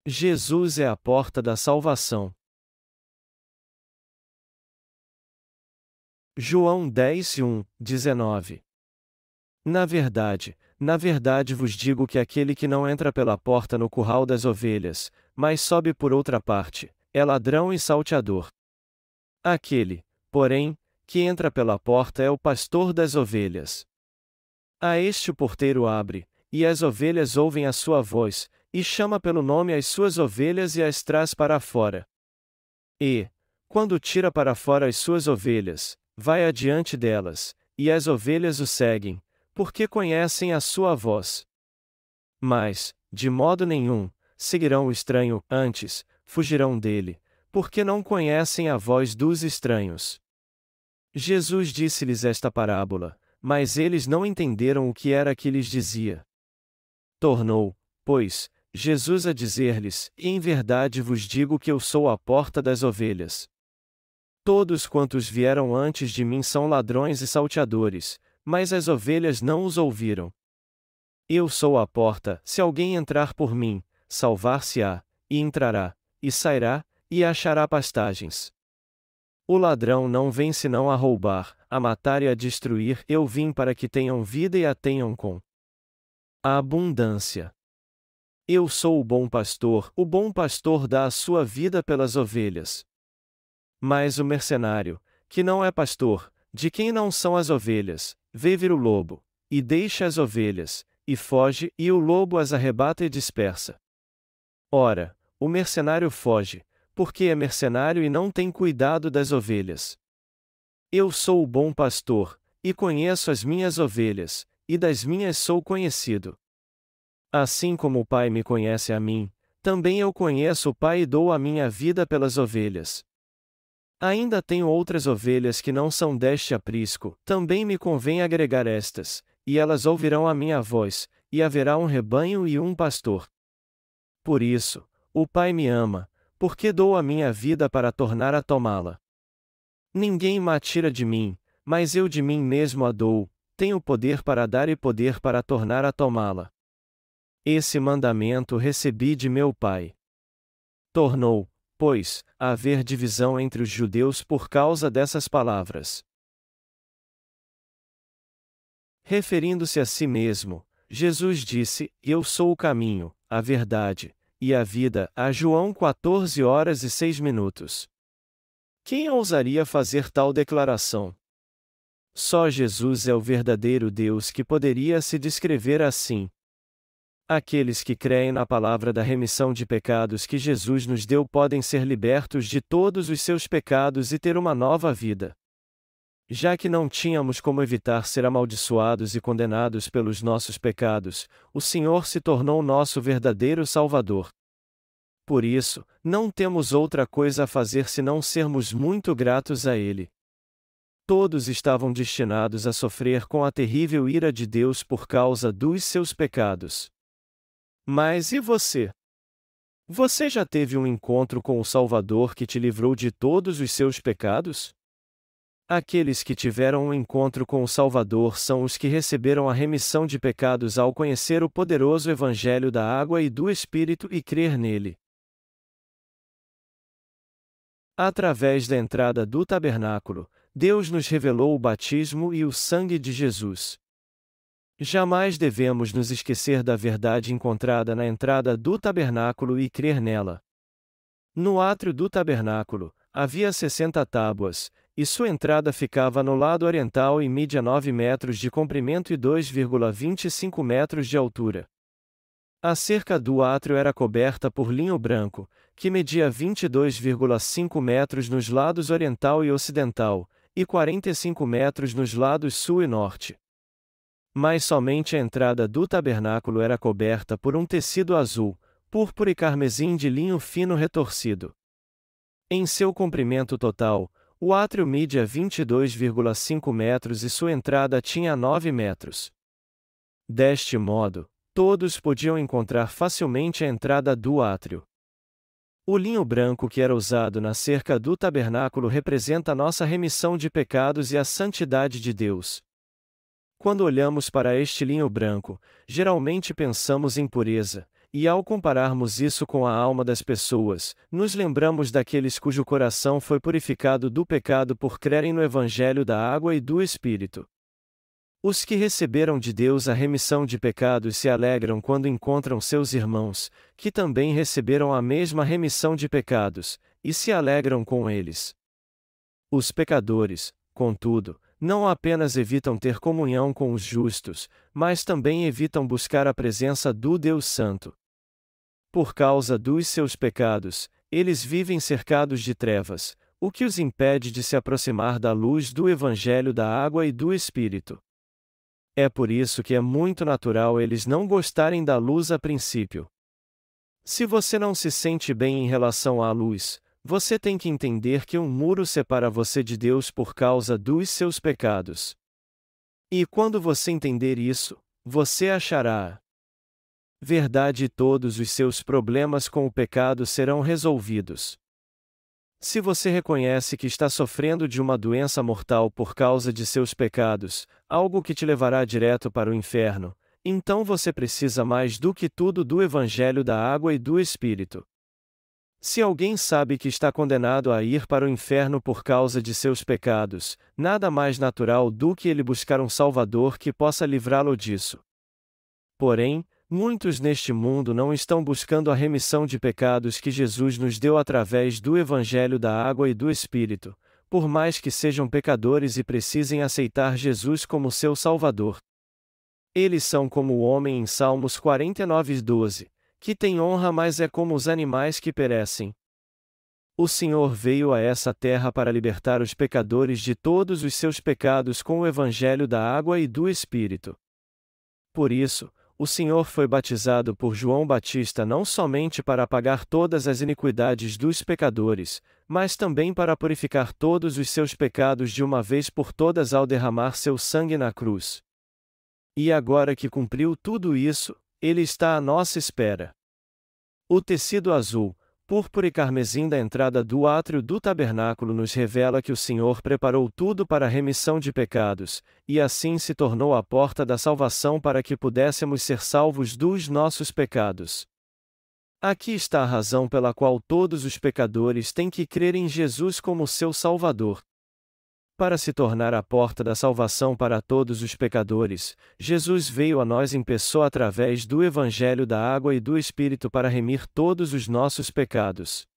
Jesus é a porta da salvação. João 10:19. Na verdade vos digo que aquele que não entra pela porta no curral das ovelhas, mas sobe por outra parte, é ladrão e salteador. Aquele, porém, que entra pela porta é o pastor das ovelhas. A este o porteiro abre, e as ovelhas ouvem a sua voz, e chama pelo nome as suas ovelhas e as traz para fora. E, quando tira para fora as suas ovelhas, vai adiante delas, e as ovelhas o seguem, porque conhecem a sua voz. Mas, de modo nenhum, seguirão o estranho, antes, fugirão dele, porque não conhecem a voz dos estranhos. Jesus disse-lhes esta parábola, mas eles não entenderam o que era que lhes dizia. Tornou, pois, Jesus a dizer-lhes: em verdade vos digo que eu sou a porta das ovelhas. Todos quantos vieram antes de mim são ladrões e salteadores, mas as ovelhas não os ouviram. Eu sou a porta, se alguém entrar por mim, salvar-se-á, e entrará, e sairá, e achará pastagens. O ladrão não vem senão a roubar, a matar e a destruir. Eu vim para que tenham vida e a tenham com a abundância. Eu sou o bom pastor dá a sua vida pelas ovelhas. Mas o mercenário, que não é pastor, de quem não são as ovelhas, vê vir o lobo, e deixa as ovelhas, e foge, e o lobo as arrebata e dispersa. Ora, o mercenário foge, porque é mercenário e não tem cuidado das ovelhas. Eu sou o bom pastor, e conheço as minhas ovelhas, e das minhas sou conhecido. Assim como o Pai me conhece a mim, também eu conheço o Pai e dou a minha vida pelas ovelhas. Ainda tenho outras ovelhas que não são deste aprisco, também me convém agregar estas, e elas ouvirão a minha voz, e haverá um rebanho e um pastor. Por isso, o Pai me ama, porque dou a minha vida para tornar a tomá-la. Ninguém me tira de mim, mas eu de mim mesmo a dou, tenho poder para dar e poder para tornar a tomá-la. Esse mandamento recebi de meu Pai. Tornou, pois, a haver divisão entre os judeus por causa dessas palavras. Referindo-se a si mesmo, Jesus disse: Eu sou o caminho, a verdade e a vida, a João 14:06. Quem ousaria fazer tal declaração? Só Jesus é o verdadeiro Deus que poderia se descrever assim. Aqueles que creem na palavra da remissão de pecados que Jesus nos deu podem ser libertos de todos os seus pecados e ter uma nova vida. Já que não tínhamos como evitar ser amaldiçoados e condenados pelos nossos pecados, o Senhor se tornou nosso verdadeiro Salvador. Por isso, não temos outra coisa a fazer senão sermos muito gratos a Ele. Todos estavam destinados a sofrer com a terrível ira de Deus por causa dos seus pecados. Mas e você? Você já teve um encontro com o Salvador que te livrou de todos os seus pecados? Aqueles que tiveram um encontro com o Salvador são os que receberam a remissão de pecados ao conhecer o poderoso Evangelho da água e do Espírito e crer nele. Através da entrada do tabernáculo, Deus nos revelou o batismo e o sangue de Jesus. Jamais devemos nos esquecer da verdade encontrada na entrada do tabernáculo e crer nela. No átrio do tabernáculo, havia 60 tábuas, e sua entrada ficava no lado oriental e media 9 metros de comprimento e 2,25 metros de altura. A cerca do átrio era coberta por linho branco, que media 22,5 metros nos lados oriental e ocidental, e 45 metros nos lados sul e norte. Mas somente a entrada do tabernáculo era coberta por um tecido azul, púrpura e carmesim de linho fino retorcido. Em seu comprimento total, o átrio media 22,5 metros e sua entrada tinha 9 metros. Deste modo, todos podiam encontrar facilmente a entrada do átrio. O linho branco que era usado na cerca do tabernáculo representa a nossa remissão de pecados e a santidade de Deus. Quando olhamos para este linho branco, geralmente pensamos em pureza, e ao compararmos isso com a alma das pessoas, nos lembramos daqueles cujo coração foi purificado do pecado por crerem no Evangelho da água e do Espírito. Os que receberam de Deus a remissão de pecados se alegram quando encontram seus irmãos, que também receberam a mesma remissão de pecados, e se alegram com eles. Os pecadores, contudo, não apenas evitam ter comunhão com os justos, mas também evitam buscar a presença do Deus Santo. Por causa dos seus pecados, eles vivem cercados de trevas, o que os impede de se aproximar da luz do Evangelho da água e do Espírito. É por isso que é muito natural eles não gostarem da luz a princípio. Se você não se sente bem em relação à luz, você tem que entender que um muro separa você de Deus por causa dos seus pecados. E quando você entender isso, você achará a verdade e todos os seus problemas com o pecado serão resolvidos. Se você reconhece que está sofrendo de uma doença mortal por causa de seus pecados, algo que te levará direto para o inferno, então você precisa mais do que tudo do Evangelho da água e do Espírito. Se alguém sabe que está condenado a ir para o inferno por causa de seus pecados, nada mais natural do que ele buscar um Salvador que possa livrá-lo disso. Porém, muitos neste mundo não estão buscando a remissão de pecados que Jesus nos deu através do Evangelho da água e do Espírito, por mais que sejam pecadores e precisem aceitar Jesus como seu Salvador. Eles são como o homem em Salmos 49:12, que tem honra mas é como os animais que perecem. O Senhor veio a essa terra para libertar os pecadores de todos os seus pecados com o Evangelho da água e do Espírito. Por isso, o Senhor foi batizado por João Batista não somente para apagar todas as iniquidades dos pecadores, mas também para purificar todos os seus pecados de uma vez por todas ao derramar seu sangue na cruz. E agora que cumpriu tudo isso, ele está à nossa espera. O tecido azul, púrpura e carmesim da entrada do átrio do tabernáculo nos revela que o Senhor preparou tudo para a remissão de pecados, e assim se tornou a porta da salvação para que pudéssemos ser salvos dos nossos pecados. Aqui está a razão pela qual todos os pecadores têm que crer em Jesus como seu Salvador. Para se tornar a porta da salvação para todos os pecadores, Jesus veio a nós em pessoa através do Evangelho da água e do Espírito para remir todos os nossos pecados.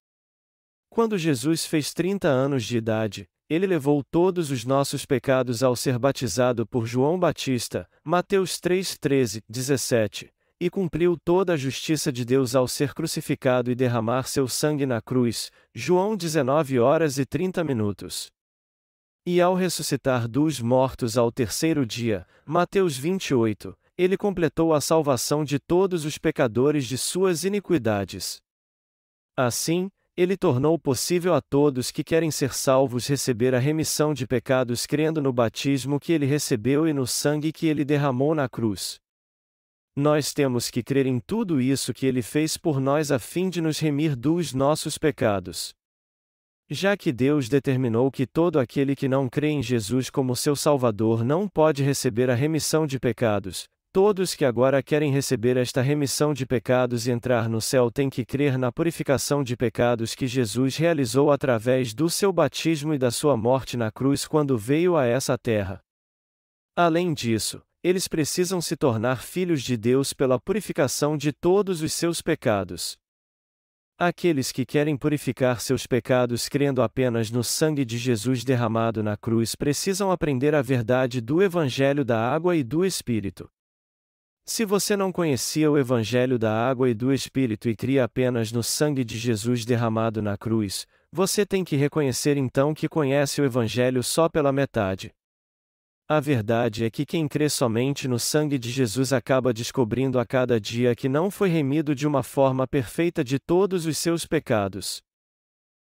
Quando Jesus fez 30 anos de idade, ele levou todos os nossos pecados ao ser batizado por João Batista, Mateus 3:13-17, e cumpriu toda a justiça de Deus ao ser crucificado e derramar seu sangue na cruz, João 19:30. E ao ressuscitar dos mortos ao terceiro dia, Mateus 28, ele completou a salvação de todos os pecadores de suas iniquidades. Assim, ele tornou possível a todos que querem ser salvos receber a remissão de pecados crendo no batismo que ele recebeu e no sangue que ele derramou na cruz. Nós temos que crer em tudo isso que ele fez por nós a fim de nos remir dos nossos pecados. Já que Deus determinou que todo aquele que não crê em Jesus como seu Salvador não pode receber a remissão de pecados, todos que agora querem receber esta remissão de pecados e entrar no céu têm que crer na purificação de pecados que Jesus realizou através do seu batismo e da sua morte na cruz quando veio a essa terra. Além disso, eles precisam se tornar filhos de Deus pela purificação de todos os seus pecados. Aqueles que querem purificar seus pecados crendo apenas no sangue de Jesus derramado na cruz precisam aprender a verdade do Evangelho da água e do Espírito. Se você não conhecia o Evangelho da água e do Espírito e cria apenas no sangue de Jesus derramado na cruz, você tem que reconhecer então que conhece o Evangelho só pela metade. A verdade é que quem crê somente no sangue de Jesus acaba descobrindo a cada dia que não foi remido de uma forma perfeita de todos os seus pecados.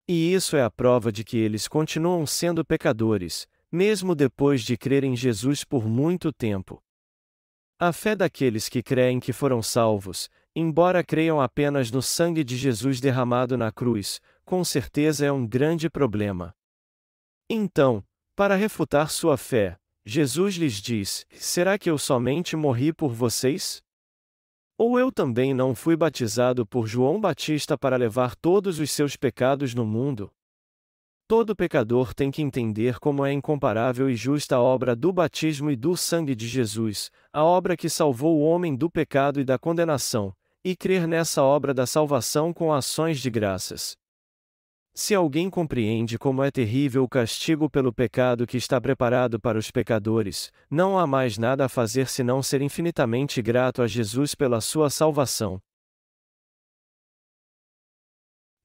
E isso é a prova de que eles continuam sendo pecadores, mesmo depois de crer em Jesus por muito tempo. A fé daqueles que creem que foram salvos, embora creiam apenas no sangue de Jesus derramado na cruz, com certeza é um grande problema. Então, para refutar sua fé, Jesus lhes diz: será que eu somente morri por vocês? Ou eu também não fui batizado por João Batista para levar todos os seus pecados no mundo? Todo pecador tem que entender como é incomparável e justa a obra do batismo e do sangue de Jesus, a obra que salvou o homem do pecado e da condenação, e crer nessa obra da salvação com ações de graças. Se alguém compreende como é terrível o castigo pelo pecado que está preparado para os pecadores, não há mais nada a fazer senão ser infinitamente grato a Jesus pela sua salvação.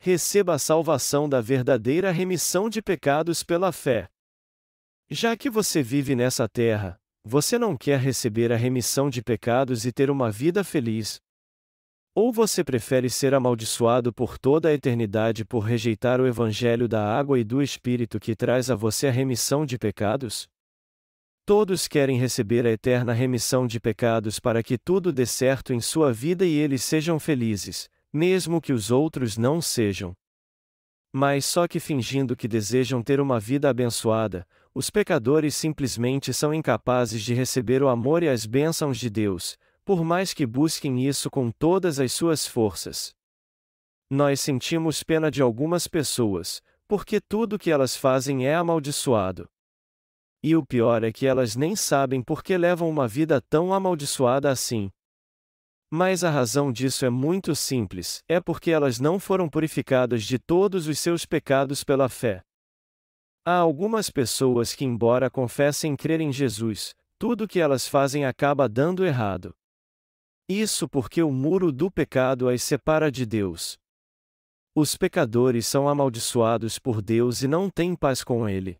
Receba a salvação da verdadeira remissão de pecados pela fé. Já que você vive nessa terra, você não quer receber a remissão de pecados e ter uma vida feliz? Ou você prefere ser amaldiçoado por toda a eternidade por rejeitar o Evangelho da água e do Espírito que traz a você a remissão de pecados? Todos querem receber a eterna remissão de pecados para que tudo dê certo em sua vida e eles sejam felizes, mesmo que os outros não sejam. Mas só que fingindo que desejam ter uma vida abençoada, os pecadores simplesmente são incapazes de receber o amor e as bênçãos de Deus, por mais que busquem isso com todas as suas forças. Nós sentimos pena de algumas pessoas, porque tudo que elas fazem é amaldiçoado. E o pior é que elas nem sabem por que levam uma vida tão amaldiçoada assim. Mas a razão disso é muito simples, é porque elas não foram purificadas de todos os seus pecados pela fé. Há algumas pessoas que, embora confessem crer em Jesus, tudo que elas fazem acaba dando errado. Isso porque o muro do pecado as separa de Deus. Os pecadores são amaldiçoados por Deus e não têm paz com Ele.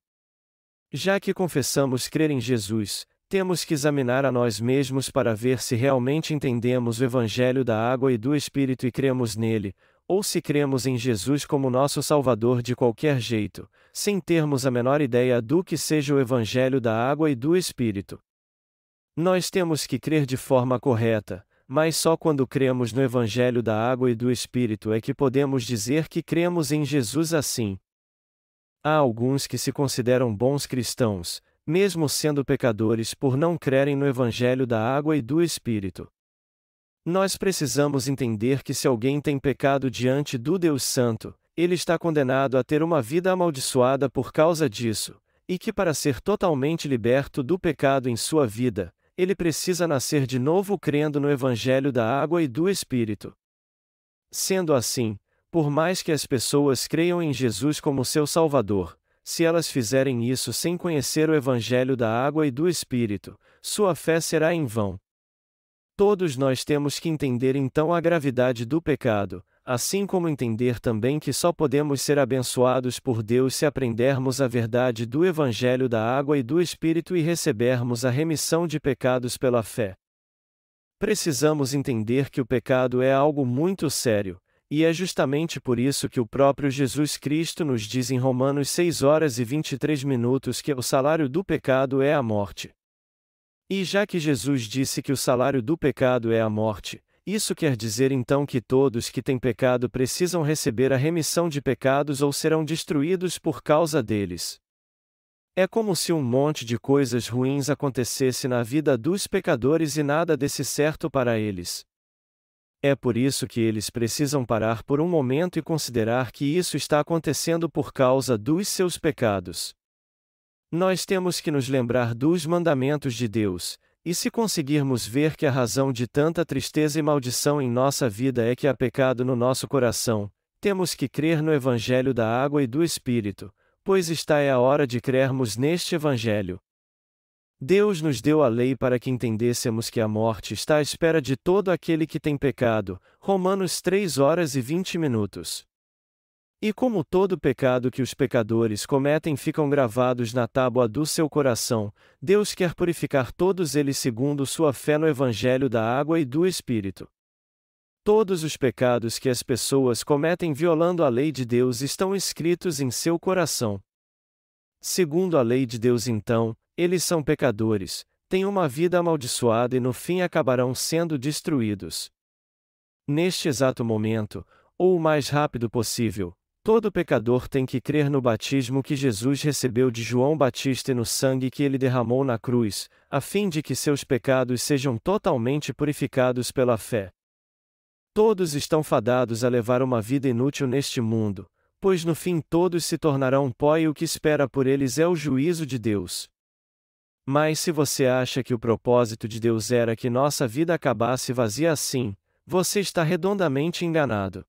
Já que confessamos crer em Jesus, temos que examinar a nós mesmos para ver se realmente entendemos o Evangelho da água e do Espírito e cremos nele, ou se cremos em Jesus como nosso Salvador de qualquer jeito, sem termos a menor ideia do que seja o Evangelho da água e do Espírito. Nós temos que crer de forma correta, mas só quando cremos no Evangelho da água e do Espírito é que podemos dizer que cremos em Jesus assim. Há alguns que se consideram bons cristãos, mesmo sendo pecadores por não crerem no Evangelho da água e do Espírito. Nós precisamos entender que se alguém tem pecado diante do Deus Santo, ele está condenado a ter uma vida amaldiçoada por causa disso, e que para ser totalmente liberto do pecado em sua vida, ele precisa nascer de novo crendo no Evangelho da água e do Espírito. Sendo assim, por mais que as pessoas creiam em Jesus como seu Salvador, se elas fizerem isso sem conhecer o Evangelho da água e do Espírito, sua fé será em vão. Todos nós temos que entender então a gravidade do pecado, assim como entender também que só podemos ser abençoados por Deus se aprendermos a verdade do Evangelho da água e do Espírito e recebermos a remissão de pecados pela fé. Precisamos entender que o pecado é algo muito sério, e é justamente por isso que o próprio Jesus Cristo nos diz em Romanos 6:23 que o salário do pecado é a morte. E já que Jesus disse que o salário do pecado é a morte, isso quer dizer então que todos que têm pecado precisam receber a remissão de pecados ou serão destruídos por causa deles. É como se um monte de coisas ruins acontecesse na vida dos pecadores e nada desse certo para eles. É por isso que eles precisam parar por um momento e considerar que isso está acontecendo por causa dos seus pecados. Nós temos que nos lembrar dos mandamentos de Deus, e se conseguirmos ver que a razão de tanta tristeza e maldição em nossa vida é que há pecado no nosso coração, temos que crer no Evangelho da água e do Espírito, pois está é a hora de crermos neste Evangelho. Deus nos deu a lei para que entendêssemos que a morte está à espera de todo aquele que tem pecado, Romanos 3:20. E como todo pecado que os pecadores cometem ficam gravados na tábua do seu coração, Deus quer purificar todos eles segundo sua fé no Evangelho da água e do Espírito. Todos os pecados que as pessoas cometem violando a lei de Deus estão escritos em seu coração. Segundo a lei de Deus então, eles são pecadores, têm uma vida amaldiçoada e no fim acabarão sendo destruídos. Neste exato momento, ou o mais rápido possível, todo pecador tem que crer no batismo que Jesus recebeu de João Batista e no sangue que ele derramou na cruz, a fim de que seus pecados sejam totalmente purificados pela fé. Todos estão fadados a levar uma vida inútil neste mundo, pois no fim todos se tornarão pó e o que espera por eles é o juízo de Deus. Mas se você acha que o propósito de Deus era que nossa vida acabasse vazia assim, você está redondamente enganado.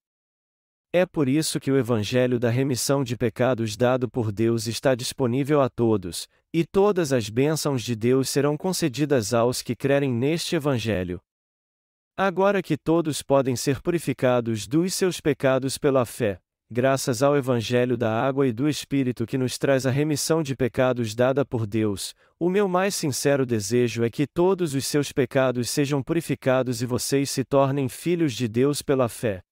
É por isso que o Evangelho da remissão de pecados dado por Deus está disponível a todos, e todas as bênçãos de Deus serão concedidas aos que crerem neste Evangelho. Agora que todos podem ser purificados dos seus pecados pela fé, graças ao Evangelho da água e do Espírito que nos traz a remissão de pecados dada por Deus, o meu mais sincero desejo é que todos os seus pecados sejam purificados e vocês se tornem filhos de Deus pela fé.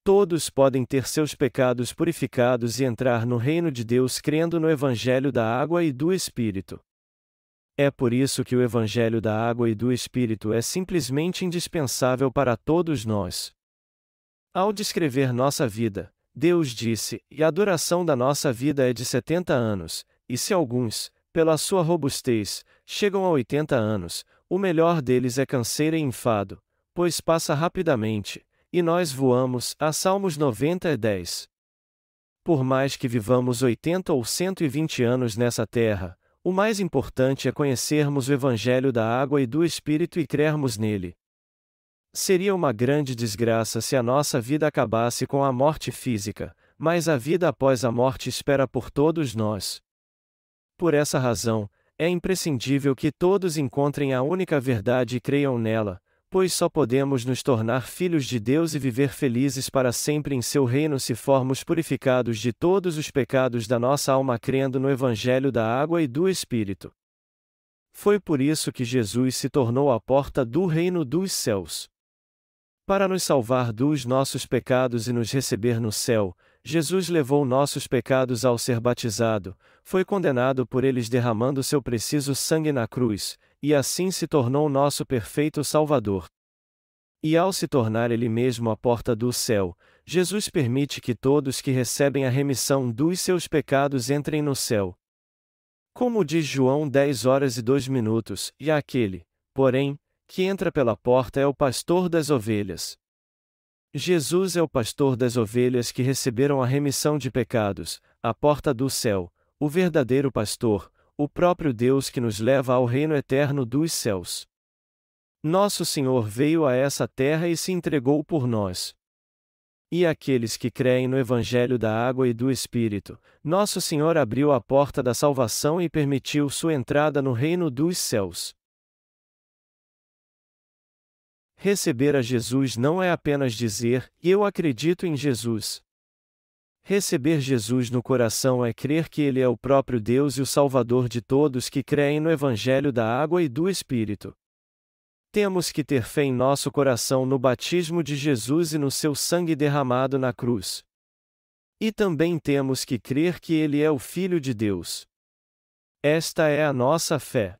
Todos podem ter seus pecados purificados e entrar no reino de Deus crendo no Evangelho da água e do Espírito. É por isso que o Evangelho da água e do Espírito é simplesmente indispensável para todos nós. Ao descrever nossa vida, Deus disse: "E a duração da nossa vida é de 70 anos, e se alguns, pela sua robustez, chegam a 80 anos, o melhor deles é canseira e enfado, pois passa rapidamente. E nós voamos", a Salmos 90:10. Por mais que vivamos 80 ou 120 anos nessa terra, o mais importante é conhecermos o Evangelho da água e do Espírito e crermos nele. Seria uma grande desgraça se a nossa vida acabasse com a morte física, mas a vida após a morte espera por todos nós. Por essa razão, é imprescindível que todos encontrem a única verdade e creiam nela, pois só podemos nos tornar filhos de Deus e viver felizes para sempre em seu reino se formos purificados de todos os pecados da nossa alma crendo no Evangelho da água e do Espírito. Foi por isso que Jesus se tornou a porta do reino dos céus. Para nos salvar dos nossos pecados e nos receber no céu, Jesus levou nossos pecados ao ser batizado, foi condenado por eles derramando seu precioso sangue na cruz, e assim se tornou nosso perfeito Salvador. E ao se tornar Ele mesmo a porta do céu, Jesus permite que todos que recebem a remissão dos seus pecados entrem no céu. Como diz João 10:02, e aquele, porém, que entra pela porta é o pastor das ovelhas. Jesus é o pastor das ovelhas que receberam a remissão de pecados, a porta do céu, o verdadeiro pastor, o próprio Deus que nos leva ao reino eterno dos céus. Nosso Senhor veio a essa terra e se entregou por nós. E aqueles que creem no Evangelho da água e do Espírito, Nosso Senhor abriu a porta da salvação e permitiu sua entrada no reino dos céus. Receber a Jesus não é apenas dizer: "Eu acredito em Jesus". Receber Jesus no coração é crer que Ele é o próprio Deus e o Salvador de todos que creem no Evangelho da água e do Espírito. Temos que ter fé em nosso coração no batismo de Jesus e no seu sangue derramado na cruz. E também temos que crer que Ele é o Filho de Deus. Esta é a nossa fé.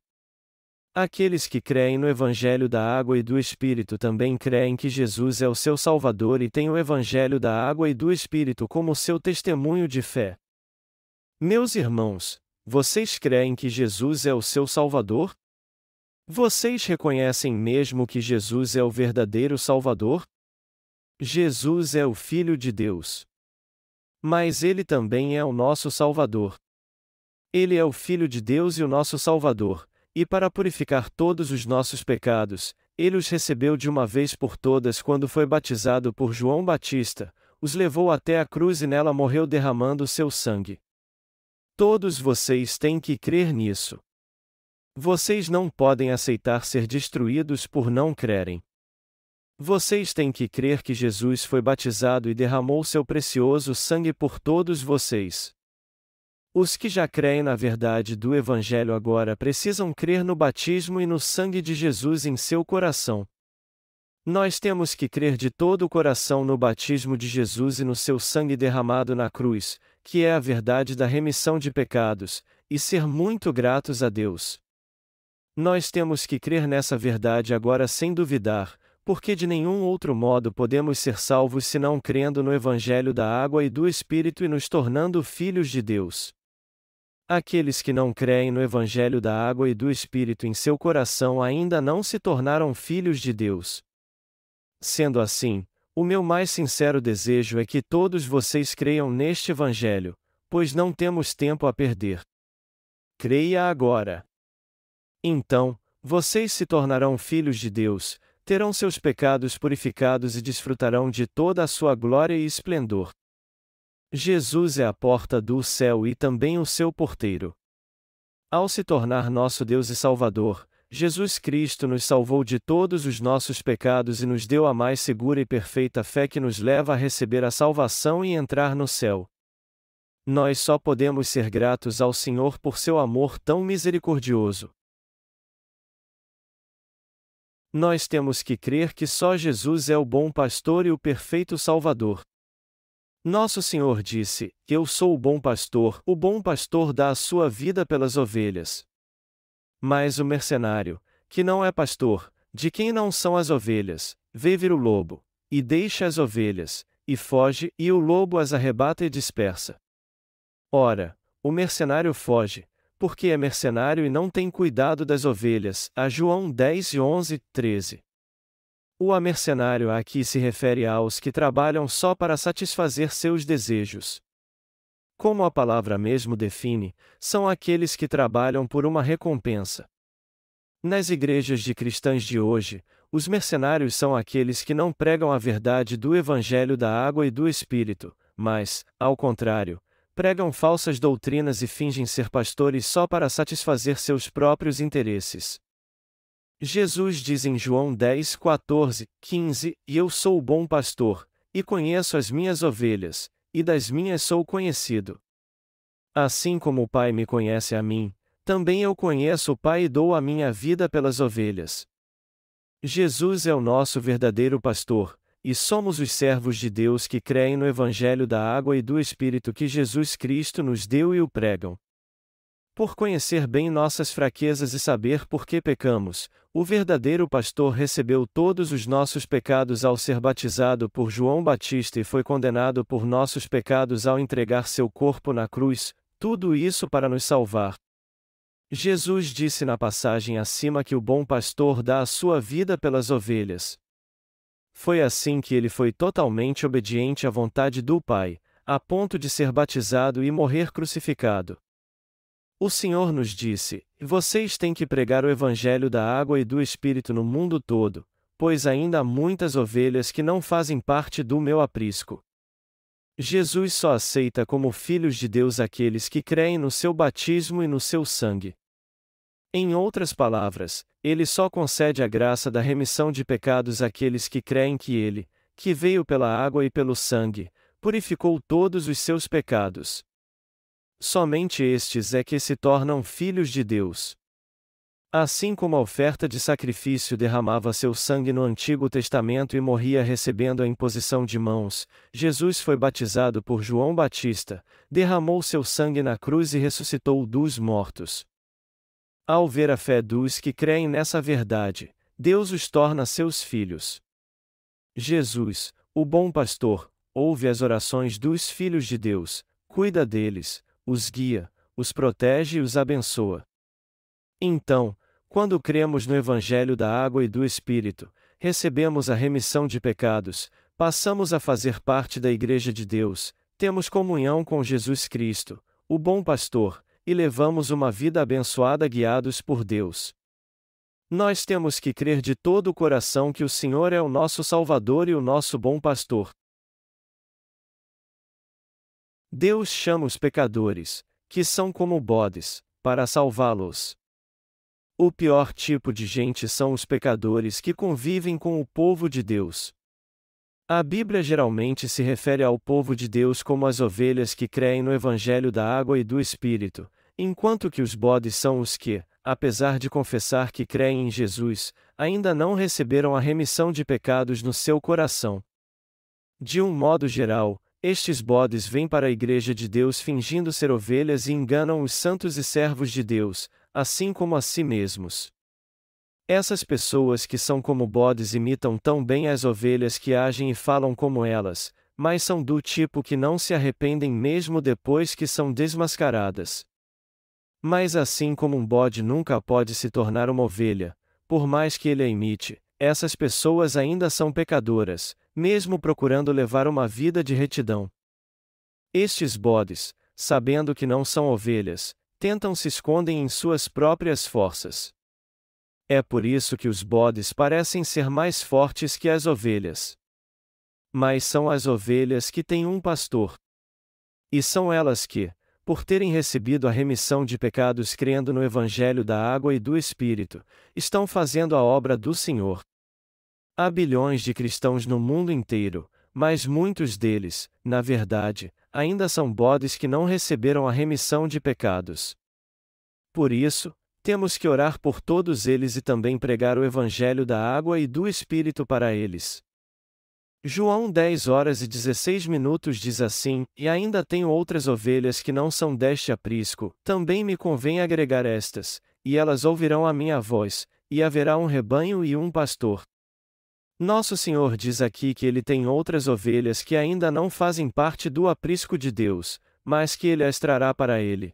Aqueles que creem no Evangelho da água e do Espírito também creem que Jesus é o seu Salvador e têm o Evangelho da água e do Espírito como seu testemunho de fé. Meus irmãos, vocês creem que Jesus é o seu Salvador? Vocês reconhecem mesmo que Jesus é o verdadeiro Salvador? Jesus é o Filho de Deus. Mas Ele também é o nosso Salvador. Ele é o Filho de Deus e o nosso Salvador. E para purificar todos os nossos pecados, Ele os recebeu de uma vez por todas quando foi batizado por João Batista, os levou até a cruz e nela morreu derramando seu sangue. Todos vocês têm que crer nisso. Vocês não podem aceitar ser destruídos por não crerem. Vocês têm que crer que Jesus foi batizado e derramou seu precioso sangue por todos vocês. Os que já creem na verdade do Evangelho agora precisam crer no batismo e no sangue de Jesus em seu coração. Nós temos que crer de todo o coração no batismo de Jesus e no seu sangue derramado na cruz, que é a verdade da remissão de pecados, e ser muito gratos a Deus. Nós temos que crer nessa verdade agora sem duvidar, porque de nenhum outro modo podemos ser salvos senão crendo no Evangelho da água e do Espírito e nos tornando filhos de Deus. Aqueles que não creem no Evangelho da água e do Espírito em seu coração ainda não se tornaram filhos de Deus. Sendo assim, o meu mais sincero desejo é que todos vocês creiam neste Evangelho, pois não temos tempo a perder. Creia agora. Então, vocês se tornarão filhos de Deus, terão seus pecados purificados e desfrutarão de toda a sua glória e esplendor. Jesus é a porta do céu e também o seu porteiro. Ao se tornar nosso Deus e Salvador, Jesus Cristo nos salvou de todos os nossos pecados e nos deu a mais segura e perfeita fé que nos leva a receber a salvação e entrar no céu. Nós só podemos ser gratos ao Senhor por seu amor tão misericordioso. Nós temos que crer que só Jesus é o bom pastor e o perfeito Salvador. Nosso Senhor disse: Eu sou o bom pastor dá a sua vida pelas ovelhas. Mas o mercenário, que não é pastor, de quem não são as ovelhas, vê vir o lobo, e deixa as ovelhas, e foge, e o lobo as arrebata e dispersa. Ora, o mercenário foge, porque é mercenário e não tem cuidado das ovelhas. A João 10:11-13. O mercenário aqui se refere aos que trabalham só para satisfazer seus desejos. Como a palavra mesmo define, são aqueles que trabalham por uma recompensa. Nas igrejas de cristãs de hoje, os mercenários são aqueles que não pregam a verdade do Evangelho da água e do Espírito, mas, ao contrário, pregam falsas doutrinas e fingem ser pastores só para satisfazer seus próprios interesses. Jesus diz em João 10:14-15: E eu sou o bom pastor, e conheço as minhas ovelhas, e das minhas sou conhecido. Assim como o Pai me conhece a mim, também eu conheço o Pai e dou a minha vida pelas ovelhas. Jesus é o nosso verdadeiro pastor, e somos os servos de Deus que creem no Evangelho da água e do Espírito que Jesus Cristo nos deu e o pregam. Por conhecer bem nossas fraquezas e saber por que pecamos, o verdadeiro pastor recebeu todos os nossos pecados ao ser batizado por João Batista e foi condenado por nossos pecados ao entregar seu corpo na cruz, tudo isso para nos salvar. Jesus disse na passagem acima que o bom pastor dá a sua vida pelas ovelhas. Foi assim que ele foi totalmente obediente à vontade do Pai, a ponto de ser batizado e morrer crucificado. O Senhor nos disse: Vocês têm que pregar o Evangelho da água e do Espírito no mundo todo, pois ainda há muitas ovelhas que não fazem parte do meu aprisco. Jesus só aceita como filhos de Deus aqueles que creem no seu batismo e no seu sangue. Em outras palavras, ele só concede a graça da remissão de pecados àqueles que creem que ele, que veio pela água e pelo sangue, purificou todos os seus pecados. Somente estes é que se tornam filhos de Deus. Assim como a oferta de sacrifício derramava seu sangue no Antigo Testamento e morria recebendo a imposição de mãos, Jesus foi batizado por João Batista, derramou seu sangue na cruz e ressuscitou dos mortos. Ao ver a fé dos que creem nessa verdade, Deus os torna seus filhos. Jesus, o bom pastor, ouve as orações dos filhos de Deus, cuida deles, os guia, os protege e os abençoa. Então, quando cremos no Evangelho da água e do Espírito, recebemos a remissão de pecados, passamos a fazer parte da Igreja de Deus, temos comunhão com Jesus Cristo, o bom pastor, e levamos uma vida abençoada guiados por Deus. Nós temos que crer de todo o coração que o Senhor é o nosso Salvador e o nosso bom pastor. Deus chama os pecadores, que são como bodes, para salvá-los. O pior tipo de gente são os pecadores que convivem com o povo de Deus. A Bíblia geralmente se refere ao povo de Deus como as ovelhas que creem no Evangelho da água e do Espírito, enquanto que os bodes são os que, apesar de confessar que creem em Jesus, ainda não receberam a remissão de pecados no seu coração. De um modo geral, estes bodes vêm para a Igreja de Deus fingindo ser ovelhas e enganam os santos e servos de Deus, assim como a si mesmos. Essas pessoas que são como bodes imitam tão bem as ovelhas que agem e falam como elas, mas são do tipo que não se arrependem mesmo depois que são desmascaradas. Mas assim como um bode nunca pode se tornar uma ovelha, por mais que ele a imite, essas pessoas ainda são pecadoras, mesmo procurando levar uma vida de retidão. Estes bodes, sabendo que não são ovelhas, tentam se escondem em suas próprias forças. É por isso que os bodes parecem ser mais fortes que as ovelhas. Mas são as ovelhas que têm um pastor. E são elas que, por terem recebido a remissão de pecados crendo no Evangelho da água e do Espírito, estão fazendo a obra do Senhor. Há bilhões de cristãos no mundo inteiro, mas muitos deles, na verdade, ainda são bodes que não receberam a remissão de pecados. Por isso, temos que orar por todos eles e também pregar o Evangelho da água e do Espírito para eles. João 10h16 diz assim: E ainda tenho outras ovelhas que não são deste aprisco, também me convém agregar estas, e elas ouvirão a minha voz, e haverá um rebanho e um pastor. Nosso Senhor diz aqui que ele tem outras ovelhas que ainda não fazem parte do aprisco de Deus, mas que ele as trará para ele.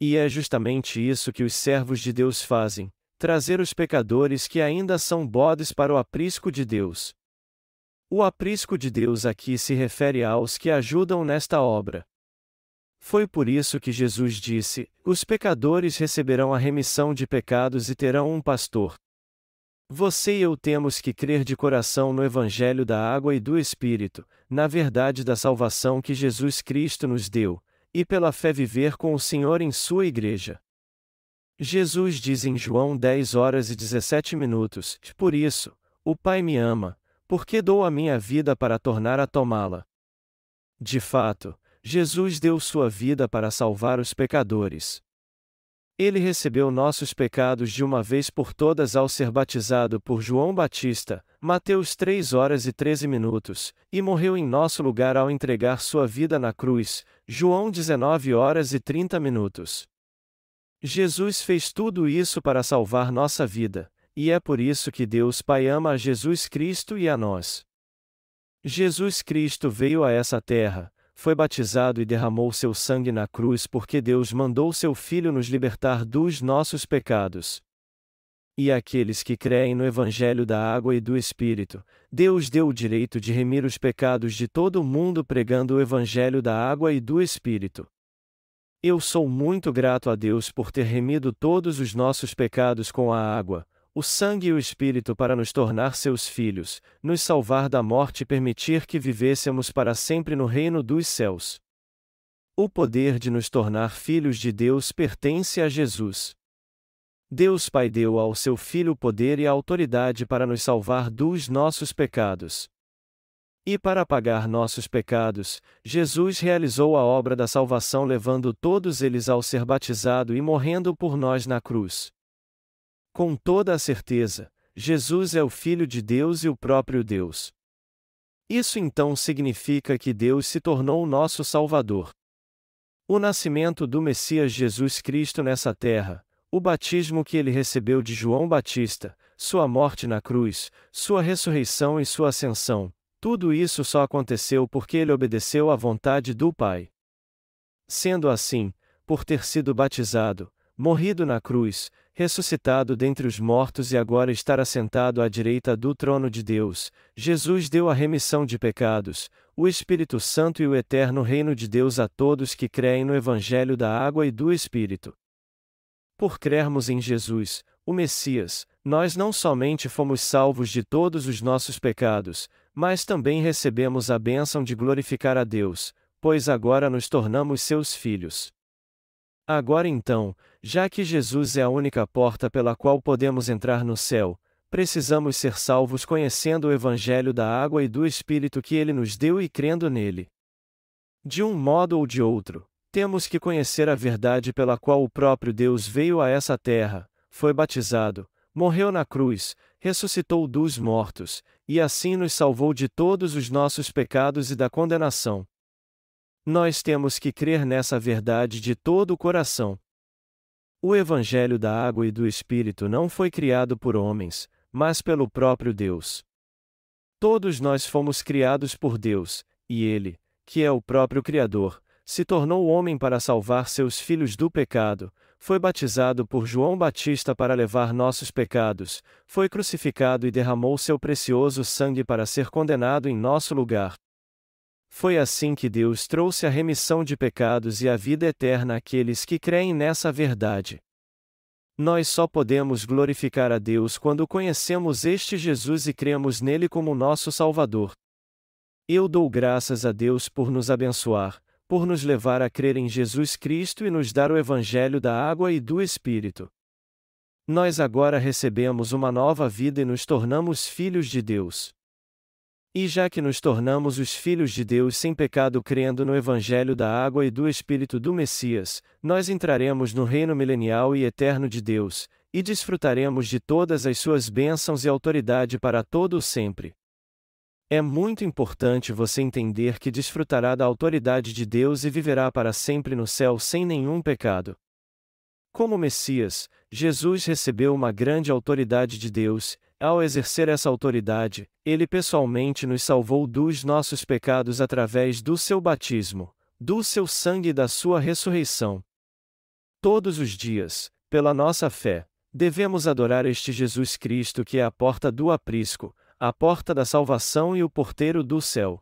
E é justamente isso que os servos de Deus fazem: trazer os pecadores que ainda são bodes para o aprisco de Deus. O aprisco de Deus aqui se refere aos que ajudam nesta obra. Foi por isso que Jesus disse: os pecadores receberão a remissão de pecados e terão um pastor. Você e eu temos que crer de coração no Evangelho da água e do Espírito, na verdade da salvação que Jesus Cristo nos deu, e pela fé viver com o Senhor em sua igreja. Jesus diz em João 10h17: Por isso, o Pai me ama, porque dou a minha vida para tornar a tomá-la. De fato, Jesus deu sua vida para salvar os pecadores. Ele recebeu nossos pecados de uma vez por todas ao ser batizado por João Batista, Mateus 3h13, e morreu em nosso lugar ao entregar sua vida na cruz, João 19h30. Jesus fez tudo isso para salvar nossa vida, e é por isso que Deus Pai ama a Jesus Cristo e a nós. Jesus Cristo veio a essa terra, foi batizado e derramou seu sangue na cruz porque Deus mandou seu Filho nos libertar dos nossos pecados. E àqueles que creem no Evangelho da água e do Espírito, Deus deu o direito de remir os pecados de todo o mundo pregando o Evangelho da água e do Espírito. Eu sou muito grato a Deus por ter remido todos os nossos pecados com a água, o sangue e o Espírito para nos tornar seus filhos, nos salvar da morte e permitir que vivêssemos para sempre no reino dos céus. O poder de nos tornar filhos de Deus pertence a Jesus. Deus Pai deu ao seu Filho o poder e a autoridade para nos salvar dos nossos pecados. E para pagar nossos pecados, Jesus realizou a obra da salvação levando todos eles ao ser batizado e morrendo por nós na cruz. Com toda a certeza, Jesus é o Filho de Deus e o próprio Deus. Isso então significa que Deus se tornou nosso Salvador. O nascimento do Messias Jesus Cristo nessa terra, o batismo que ele recebeu de João Batista, sua morte na cruz, sua ressurreição e sua ascensão, tudo isso só aconteceu porque ele obedeceu à vontade do Pai. Sendo assim, por ter sido batizado, morrido na cruz, ressuscitado dentre os mortos e agora estar assentado à direita do trono de Deus, Jesus deu a remissão de pecados, o Espírito Santo e o eterno reino de Deus a todos que creem no Evangelho da água e do Espírito. Por crermos em Jesus, o Messias, nós não somente fomos salvos de todos os nossos pecados, mas também recebemos a bênção de glorificar a Deus, pois agora nos tornamos seus filhos. Agora então, já que Jesus é a única porta pela qual podemos entrar no céu, precisamos ser salvos conhecendo o Evangelho da água e do Espírito que ele nos deu e crendo nele. De um modo ou de outro, temos que conhecer a verdade pela qual o próprio Deus veio a essa terra, foi batizado, morreu na cruz, ressuscitou dos mortos, e assim nos salvou de todos os nossos pecados e da condenação. Nós temos que crer nessa verdade de todo o coração. O Evangelho da água e do Espírito não foi criado por homens, mas pelo próprio Deus. Todos nós fomos criados por Deus, e Ele, que é o próprio Criador, se tornou homem para salvar seus filhos do pecado, foi batizado por João Batista para levar nossos pecados, foi crucificado e derramou seu precioso sangue para ser condenado em nosso lugar. Foi assim que Deus trouxe a remissão de pecados e a vida eterna àqueles que creem nessa verdade. Nós só podemos glorificar a Deus quando conhecemos este Jesus e cremos nele como nosso Salvador. Eu dou graças a Deus por nos abençoar, por nos levar a crer em Jesus Cristo e nos dar o Evangelho da água e do Espírito. Nós agora recebemos uma nova vida e nos tornamos filhos de Deus. E já que nos tornamos os filhos de Deus sem pecado crendo no Evangelho da água e do Espírito do Messias, nós entraremos no reino milenial e eterno de Deus, e desfrutaremos de todas as suas bênçãos e autoridade para todo o sempre. É muito importante você entender que desfrutará da autoridade de Deus e viverá para sempre no céu sem nenhum pecado. Como Messias, Jesus recebeu uma grande autoridade de Deus. Ao exercer essa autoridade, ele pessoalmente nos salvou dos nossos pecados através do seu batismo, do seu sangue e da sua ressurreição. Todos os dias, pela nossa fé, devemos adorar este Jesus Cristo que é a porta do aprisco, a porta da salvação e o porteiro do céu.